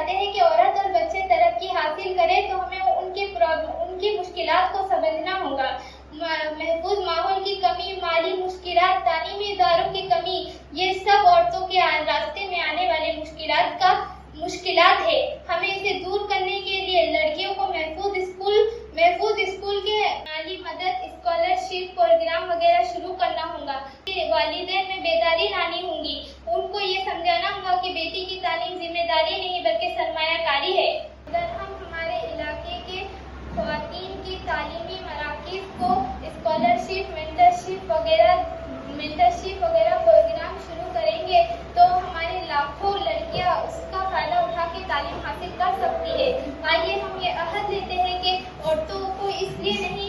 چاہتے ہیں کہ عورت اور بچے ترقی حاصل کریں تو ہمیں ان کی مشکلات کو سمجھنا ہوگا۔ محفوظ ماحول کی کمی، مالی مشکلات، تعلیمی اداروں کی کمی، یہ سب عورتوں کے راستے میں آنے والے مشکلات ہے۔ ہمیں اسے دور کرنے کے لیے لڑکیوں کو محفوظ اسکول کے مالی مدد، اسکالرشپ پروگرام وغیرہ شروع کرنا ہوگا۔ والدین میں بیداری لانی ہوگی، ان کو یہ سمجھانا ہوگا کہ بیٹی کی تعلیم ذمہ داری نہیں بلکہ سرمایہ کاری ہے۔ اگر ہم ہمارے علاقے کے خواتین کی تعلیمی مراکز کو اسکالرشپ، مینٹرشپ وغیرہ پروگرام شروع کریں گے تو ہمارے لاکھوں لڑکیاں اس کا فائدہ اٹھا کے تعلیم حاصل کر سکتی ہے۔ آئیے ہم یہ عہد لیتے ہیں کہ عورتوں کو اس لیے نہیں